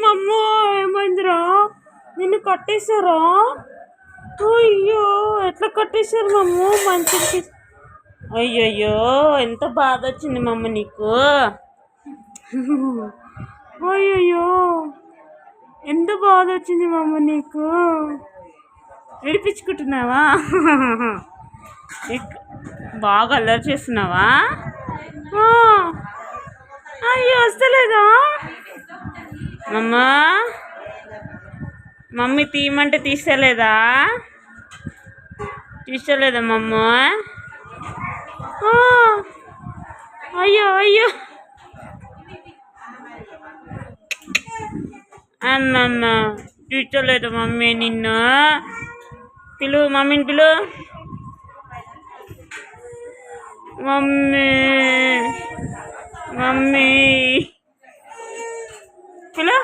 అమ్మో ఏమైందిరా? నిన్ను కట్టేశారా? అయ్యో ఎట్లా కట్టేశారు మమ్మ? మంచికి అయ్యయ్యో ఎంత బాధ వచ్చింది మమ్మ నీకు. అయ్యయ్యో ఎంత బాధ వచ్చింది మమ్మ నీకు. విడిపించుకుంటున్నావా? బాగా అల్లరి చేస్తున్నావా? అయ్యో వస్తలేదా మమ్మీ? తీయమంటే తీస్తలేదా మమ్మ? అయ్యో అయ్యో అన్న తీర్చలేదు మమ్మీ నిన్ను. పిలు మమ్మీని పిలు. మమ్మీ పిలు.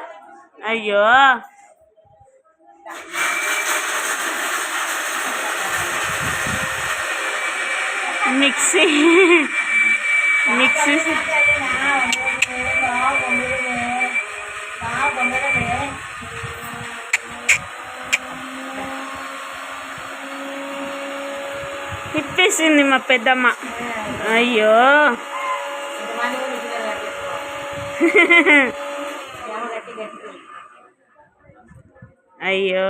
అయ్యో మిక్సీ తిప్పేసింది మా పెద్దమ్మ. అయ్యో అయ్యో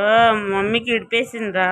మమ్మీకి ఇడిపేసిందా?